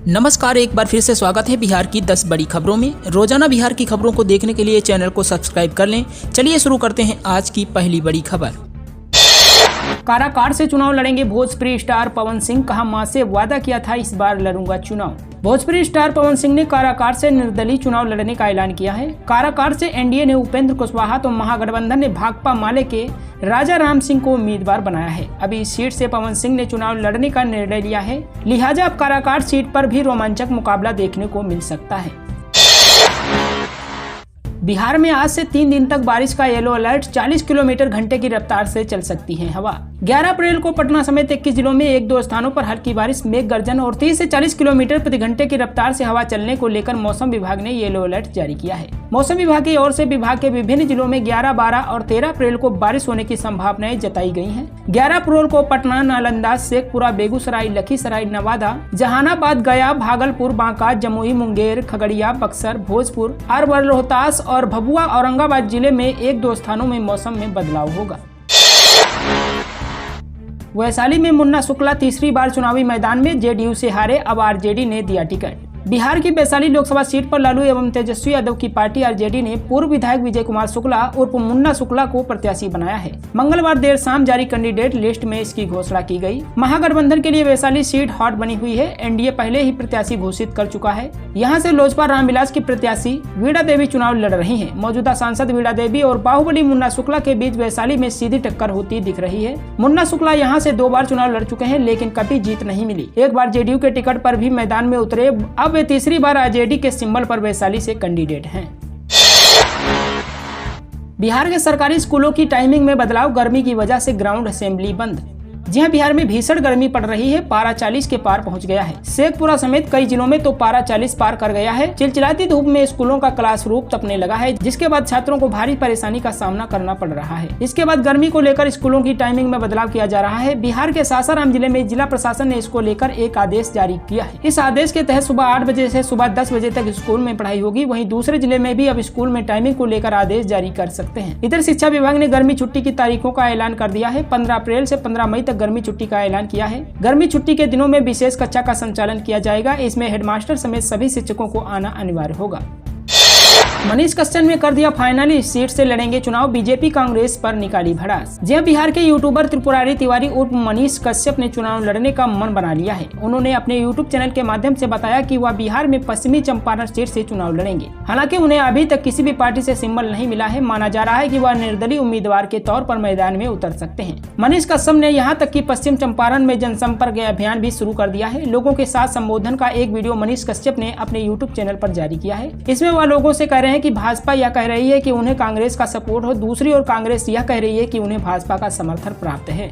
नमस्कार, एक बार फिर से स्वागत है बिहार की 10 बड़ी खबरों में। रोजाना बिहार की खबरों को देखने के लिए चैनल को सब्सक्राइब कर लें। चलिए शुरू करते हैं आज की पहली बड़ी खबर। काराकाट से चुनाव लड़ेंगे भोजपुरी स्टार पवन सिंह, कहा मां से वादा किया था इस बार लड़ूंगा चुनाव। भोजपुरी स्टार पवन सिंह ने काराकाट से निर्दलीय चुनाव लड़ने का ऐलान किया है। काराकाट से एनडीए ने उपेंद्र कुशवाहा तो महागठबंधन ने भाकपा माले के राजा राम सिंह को उम्मीदवार बनाया है। अभी इस सीट से पवन सिंह ने चुनाव लड़ने का निर्णय लिया है, लिहाजा अब काराकाट सीट पर भी रोमांचक मुकाबला देखने को मिल सकता है। बिहार में आज से 3 दिन तक बारिश का येलो अलर्ट, 40 किलोमीटर घंटे की रफ्तार से चल सकती है हवा। 11 अप्रैल को पटना समेत 21 जिलों में 1-2 स्थानों पर हल्की बारिश, मेघ गर्जन और 30 से 40 किलोमीटर प्रति घंटे की रफ्तार से हवा चलने को लेकर मौसम विभाग ने येलो अलर्ट जारी किया है। मौसम विभाग की ओर से विभाग के विभिन्न जिलों में 11, 12 और 13 अप्रैल को बारिश होने की संभावनाएं जताई गई हैं। 11 अप्रैल को पटना, नालंदा, शेखपुरा, बेगूसराय, लखीसराय, नवादा, जहानाबाद, गया, भागलपुर, बांका, जमुई, मुंगेर, खगड़िया, बक्सर, भोजपुर, अरवल, रोहतास और भभुआ, औरंगाबाद जिले में 1-2 स्थानों में मौसम में बदलाव होगा। वैशाली में मुन्ना शुक्ला तीसरी बार चुनावी मैदान में, जेडीयू से हारे, अब आरजेडी ने दिया टिकट। बिहार की वैशाली लोकसभा सीट पर लालू एवं तेजस्वी यादव की पार्टी आरजेडी ने पूर्व विधायक विजय कुमार शुक्ला उर्फ मुन्ना शुक्ला को प्रत्याशी बनाया है। मंगलवार देर शाम जारी कैंडिडेट लिस्ट में इसकी घोषणा की गई। महागठबंधन के लिए वैशाली सीट हॉट बनी हुई है। एनडीए पहले ही प्रत्याशी घोषित कर चुका है। यहाँ से लोजपा रामविलास की प्रत्याशी वीणा देवी चुनाव लड़ रही है। मौजूदा सांसद वीणा देवी और बाहुबली मुन्ना शुक्ला के बीच वैशाली में सीधी टक्कर होती दिख रही है। मुन्ना शुक्ला यहाँ से 2 बार चुनाव लड़ चुके हैं, लेकिन कभी जीत नहीं मिली। एक बार जेडीयू के टिकट पर भी मैदान में उतरे, अब वे तीसरी बार आरजेडी के सिंबल पर वैशाली से कैंडिडेट हैं। बिहार के सरकारी स्कूलों की टाइमिंग में बदलाव, गर्मी की वजह से ग्राउंड असेंबली बंद। जी हां, बिहार में भीषण गर्मी पड़ रही है। पारा 40 के पार पहुंच गया है। शेखपुरा समेत कई जिलों में तो पारा 40 पार कर गया है। चिलचिलाती धूप में स्कूलों का क्लासरूम तपने लगा है, जिसके बाद छात्रों को भारी परेशानी का सामना करना पड़ रहा है। इसके बाद गर्मी को लेकर स्कूलों की टाइमिंग में बदलाव किया जा रहा है। बिहार के सासाराम जिले में जिला प्रशासन ने इसको लेकर एक आदेश जारी किया है। इस आदेश के तहत सुबह 8 बजे से सुबह 10 बजे तक स्कूल में पढ़ाई होगी। वहीं दूसरे जिले में भी अब स्कूल में टाइमिंग को लेकर आदेश जारी कर सकते हैं। इधर शिक्षा विभाग ने गर्मी छुट्टी की तारीखों का ऐलान कर दिया है। 15 अप्रैल से 15 मई तक गर्मी छुट्टी का ऐलान किया है। गर्मी छुट्टी के दिनों में विशेष कक्षा का संचालन किया जाएगा। इसमें हेडमास्टर समेत सभी शिक्षकों को आना अनिवार्य होगा। मनीष कश्यप ने कर दिया फाइनल, इस सीट से लड़ेंगे चुनाव, बीजेपी कांग्रेस पर निकाली भड़ास। जी बिहार के यूट्यूबर त्रिपुरारी तिवारी उर्फ मनीष कश्यप ने चुनाव लड़ने का मन बना लिया है। उन्होंने अपने यूट्यूब चैनल के माध्यम से बताया कि वह बिहार में पश्चिमी चंपारण सीट से चुनाव लड़ेंगे। हालांकि उन्हें अभी तक किसी भी पार्टी से सिंबल नहीं मिला है। माना जा रहा है कि वह निर्दलीय उम्मीदवार के तौर पर मैदान में उतर सकते हैं। मनीष कश्यप ने यहाँ तक कि पश्चिम चंपारण में जनसंपर्क अभियान भी शुरू कर दिया है। लोगों के साथ संबोधन का एक वीडियो मनीष कश्यप ने अपने यूट्यूब चैनल पर जारी किया है। इसमें वह लोगों से कह रहे हैं कि भाजपा यह कह रही है कि उन्हें कांग्रेस का सपोर्ट हो, दूसरी ओर कांग्रेस यह कह रही है कि उन्हें भाजपा का समर्थन प्राप्त है।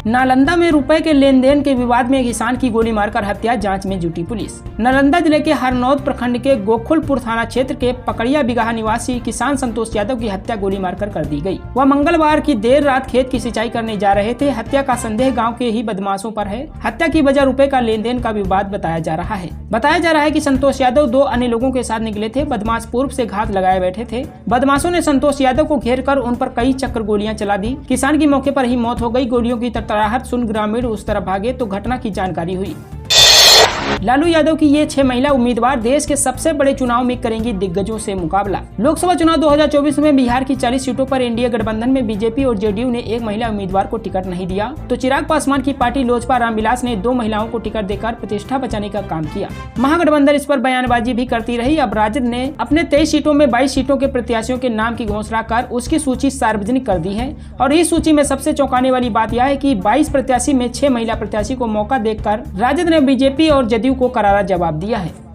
नालंदा में रुपए के लेन देन के विवाद में किसान की गोली मारकर हत्या, जांच में जुटी पुलिस। नालंदा जिले के हरनौत प्रखंड के गोकुलपुर थाना क्षेत्र के पकड़िया बिगहा निवासी किसान संतोष यादव की हत्या गोली मारकर कर दी गई। वह मंगलवार की देर रात खेत की सिंचाई करने जा रहे थे। हत्या का संदेह गांव के ही बदमाशों पर है। हत्या की वजह रुपए का लेन देन का विवाद बताया जा रहा है कि संतोष यादव 2 अन्य लोगों के साथ निकले थे। बदमाश पूर्व से घात लगाए बैठे थे। बदमाशों ने संतोष यादव को घेर कर उन पर कई चक्कर गोलियां चला दी। किसान की मौके पर ही मौत हो गई। गोलियों की तड़तड़ाहट सुन ग्रामीण उस तरफ भागे तो घटना की जानकारी हुई। लालू यादव की ये 6 महिला उम्मीदवार देश के सबसे बड़े चुनाव में करेंगी दिग्गजों से मुकाबला। लोकसभा चुनाव 2024 में बिहार की 40 सीटों पर एनडीए गठबंधन में बीजेपी और जेडीयू ने एक महिला उम्मीदवार को टिकट नहीं दिया, तो चिराग पासवान की पार्टी लोजपा रामविलास ने 2 महिलाओं को टिकट देकर प्रतिष्ठा बचाने का काम किया। महागठबंधन इस पर बयानबाजी भी करती रही। अब राजद ने अपने 23 सीटों में 22 सीटों के प्रत्याशियों के नाम की घोषणा कर उसकी सूची सार्वजनिक कर दी है। और इस सूची में सबसे चौंकाने वाली बात यह है कि 22 प्रत्याशी में 6 महिला प्रत्याशी को मौका देकर राजद ने बीजेपी और जदयू को करारा जवाब दिया है।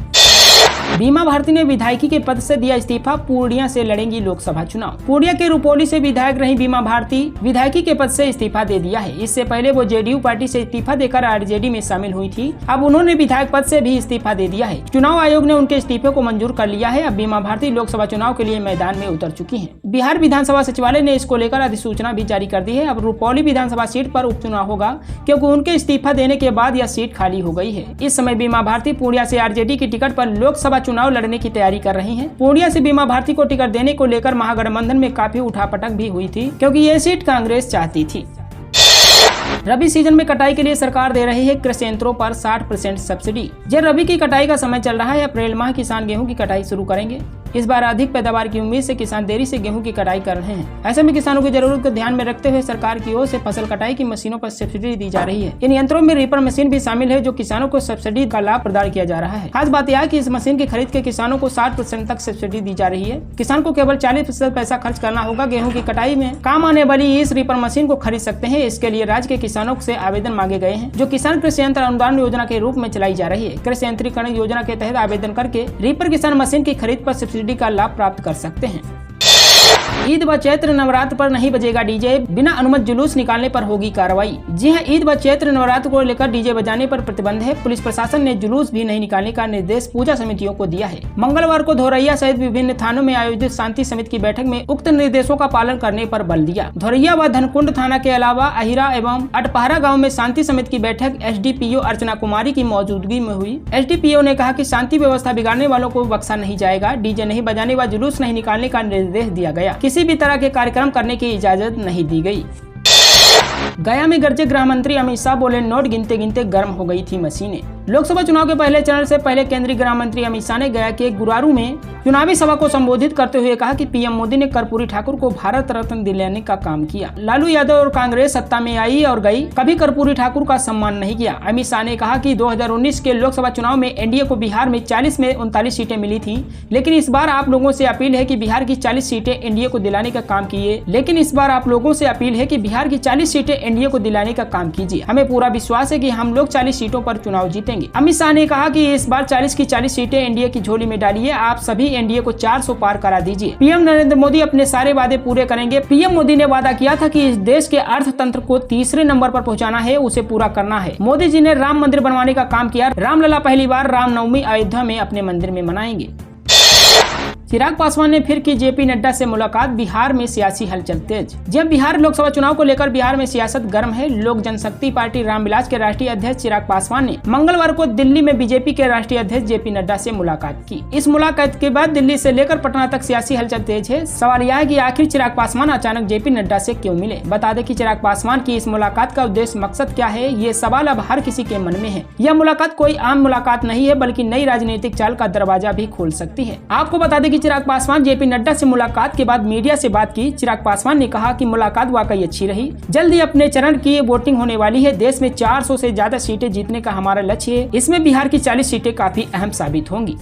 बीमा भारती ने विधायकी के पद से दिया इस्तीफा, पूर्णिया से लड़ेंगी लोकसभा चुनाव। पूर्णिया के रुपौली से विधायक रही बीमा भारती विधायकी के पद से इस्तीफा दे दिया है। इससे पहले वो जेडीयू पार्टी से इस्तीफा देकर आरजेडी में शामिल हुई थी। अब उन्होंने विधायक पद से भी इस्तीफा दे दिया है। चुनाव आयोग ने उनके इस्तीफे को मंजूर कर लिया है। अब बीमा भारती लोकसभा चुनाव के लिए मैदान में उतर चुकी है। बिहार विधानसभा सचिवालय ने इसको लेकर अधिसूचना भी जारी कर दी है। अब रुपौली विधानसभा सीट पर उपचुनाव होगा, क्योंकि उनके इस्तीफा देने के बाद यह सीट खाली हो गई है। इस समय बीमा भारती पूर्णिया से आरजेडी की टिकट पर लोकसभा चुनाव लड़ने की तैयारी कर रही हैं। पूर्णिया से बीमा भारती को टिकट देने को लेकर महागठबंधन में काफी उठापटक भी हुई थी, क्योंकि ये सीट कांग्रेस चाहती थी। रबी सीजन में कटाई के लिए सरकार दे रही है कृषि यंत्रों पर 60% सब्सिडी। जब रबी की कटाई का समय चल रहा है, अप्रैल माह किसान गेहूं की कटाई शुरू करेंगे। इस बार अधिक पैदावार की उम्मीद से किसान देरी से गेहूं की कटाई कर रहे हैं। ऐसे में किसानों की जरूरत को ध्यान में रखते हुए सरकार की ओर से फसल कटाई की मशीनों पर सब्सिडी दी जा रही है। इन यंत्रों में रीपर मशीन भी शामिल है, जो किसानों को सब्सिडी का लाभ प्रदान किया जा रहा है। खास बात यह है कि इस मशीन की खरीद के किसानों को 60% तक सब्सिडी दी जा रही है। किसान को केवल 40% पैसा खर्च करना होगा। गेहूं की कटाई में काम आने वाली इस रीपर मशीन को खरीद सकते हैं। इसके लिए राज्य के किसानों से आवेदन मांगे गए हैं, जो किसान कृषि यंत्र अनुदान योजना के रूप में चलाई जा रही है। कृषि यंत्रीकरण योजना के तहत आवेदन करके रीपर किसान मशीन की खरीद पर सब्सिडी का लाभ प्राप्त कर सकते हैं। ईद व चैत्र नवरात्र पर नहीं बजेगा डीजे, बिना अनुमति जुलूस निकालने पर होगी कार्रवाई। जी हां, ईद व चैत्र नवरात्र को लेकर डीजे बजाने पर प्रतिबंध है। पुलिस प्रशासन ने जुलूस भी नहीं निकालने का निर्देश पूजा समितियों को दिया है। मंगलवार को धोरैया सहित विभिन्न थानों में आयोजित शांति समिति की बैठक में उक्त निर्देशों का पालन करने पर बल दिया। धोरैया व धनकुंड थाना के अलावा अहिरा एवं अटपहरा गाँव में शांति समिति की बैठक एसडीपीओ अर्चना कुमारी की मौजूदगी में हुई। एसडीपीओ ने कहा कि शांति व्यवस्था बिगाड़ने वालों को बख्शा नहीं जाएगा। डीजे नहीं बजाने व जुलूस नहीं निकालने का निर्देश दिया गया। किसी भी तरह के कार्यक्रम करने की इजाजत नहीं दी गई। गया में गरजे गृह मंत्री अमित शाह बोले, नोट गिनते गिनते गर्म हो गई थी मशीनें। लोकसभा चुनाव के पहले चरण से पहले केंद्रीय गृह मंत्री अमित शाह ने गया के गुरारू में चुनावी सभा को संबोधित करते हुए कहा कि पीएम मोदी ने कर्पूरी ठाकुर को भारत रत्न दिलाने का काम किया। लालू यादव और कांग्रेस सत्ता में आई और गई, कभी कर्पूरी ठाकुर का सम्मान नहीं किया। अमित शाह ने कहा कि 2019 के लोकसभा चुनाव में एनडीए को बिहार में 40 में 39 सीटें मिली थी, लेकिन इस बार आप लोगों से अपील है कि बिहार की 40 सीटें एनडीए को दिलाने का काम कीजिए। हमें पूरा विश्वास है कि हम लोग 40 सीटों पर चुनाव जीतेंगे। अमित शाह ने कहा कि इस बार 40 की 40 सीटें एनडीए की झोली में डालिए। आप सभी एनडीए को 400 पार करा दीजिए। पीएम नरेंद्र मोदी अपने सारे वादे पूरे करेंगे। पीएम मोदी ने वादा किया था कि इस देश के अर्थतंत्र को तीसरे नंबर पर पहुंचाना है, उसे पूरा करना है। मोदी जी ने राम मंदिर बनवाने का काम किया। रामलला पहली बार रामनवमी अयोध्या में अपने मंदिर में मनाएंगे। चिराग पासवान ने फिर की जेपी नड्डा से मुलाकात, बिहार में सियासी हलचल तेज। जब बिहार लोकसभा चुनाव को लेकर बिहार में सियासत गर्म है। लोक जनशक्ति पार्टी रामविलास के राष्ट्रीय अध्यक्ष चिराग पासवान ने मंगलवार को दिल्ली में बीजेपी के राष्ट्रीय अध्यक्ष जेपी नड्डा से मुलाकात की। इस मुलाकात के बाद दिल्ली से लेकर पटना तक सियासी हलचल तेज है। सवाल यह है कि आखिर चिराग पासवान अचानक जेपी नड्डा से क्यों मिले। बता दें कि चिराग पासवान की इस मुलाकात का उद्देश्य मकसद क्या है, ये सवाल अब हर किसी के मन में है। यह मुलाकात कोई आम मुलाकात नहीं है, बल्कि नई राजनीतिक चाल का दरवाजा भी खोल सकती है। आपको बता दें कि चिराग पासवान जेपी नड्डा से मुलाकात के बाद मीडिया से बात की। चिराग पासवान ने कहा कि मुलाकात वाकई अच्छी रही। जल्द ही अपने चरण की वोटिंग होने वाली है। देश में 400 से ज्यादा सीटें जीतने का हमारा लक्ष्य है। इसमें बिहार की 40 सीटें काफी अहम साबित होंगी।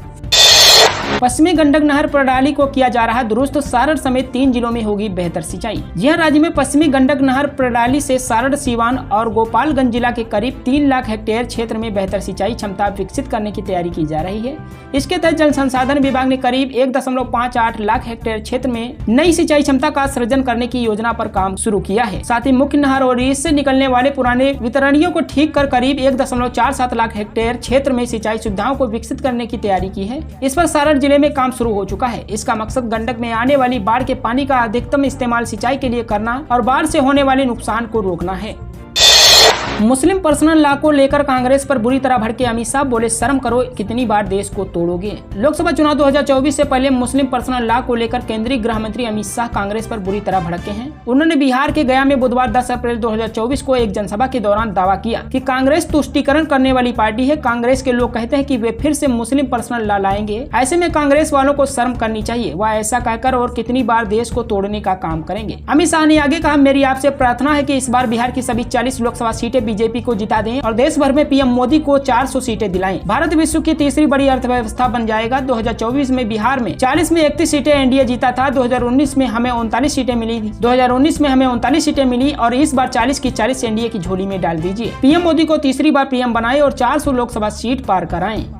पश्चिमी गंडक नहर प्रणाली को किया जा रहा दुरुस्त, सारण समेत 3 जिलों में होगी बेहतर सिंचाई। जी हां, राज्य में पश्चिमी गंडक नहर प्रणाली से सारण, सीवान और गोपालगंज जिला के करीब 3 लाख हेक्टेयर क्षेत्र में बेहतर सिंचाई क्षमता विकसित करने की तैयारी की जा रही है। इसके तहत जल संसाधन विभाग ने करीब 1.58 लाख हेक्टेयर क्षेत्र में नई सिंचाई क्षमता का सृजन करने की योजना पर काम शुरू किया है। साथ ही मुख्य नहर और इससे निकलने वाले पुराने वितरणियों को ठीक कर करीब 1.47 लाख हेक्टेयर क्षेत्र में सिंचाई सुविधाओं को विकसित करने की तैयारी की है। इस पर सारण जिले में काम शुरू हो चुका है। इसका मकसद गंडक में आने वाली बाढ़ के पानी का अधिकतम इस्तेमाल सिंचाई के लिए करना और बाढ़ से होने वाले नुकसान को रोकना है। मुस्लिम पर्सनल लॉ को लेकर कांग्रेस पर बुरी तरह भड़के अमित शाह, बोले शर्म करो, कितनी बार देश को तोड़ोगे। लोकसभा चुनाव 2024 से पहले मुस्लिम पर्सनल लॉ को लेकर केंद्रीय गृह मंत्री अमित शाह कांग्रेस पर बुरी तरह भड़के हैं। उन्होंने बिहार के गया में बुधवार 10 अप्रैल 2024 को एक जनसभा के दौरान दावा किया कि कांग्रेस तुष्टीकरण करने वाली पार्टी है। कांग्रेस के लोग कहते हैं कि वे फिर से मुस्लिम पर्सनल लॉ लाएंगे, ऐसे में कांग्रेस वालों को शर्म करनी चाहिए। वह ऐसा कहकर और कितनी बार देश को तोड़ने का काम करेंगे। अमित शाह ने आगे कहा, मेरी आपसे प्रार्थना है कि इस बार बिहार की सभी 40 लोकसभा सीटें बीजेपी को जिता दें और देश भर में पीएम मोदी को 400 सीटें दिलाएं। भारत विश्व की तीसरी बड़ी अर्थव्यवस्था बन जाएगा। 2024 में बिहार में 40 में 31 सीटें एनडीए जीता था। 2019 में हमें 39 सीटें मिली। 2019 में हमें 39 सीटें मिली और इस बार 40 की 40 एनडीए की झोली में डाल दीजिए। पीएम मोदी को तीसरी बार पीएम बनाए और 400 लोकसभा सीट पार कराएं।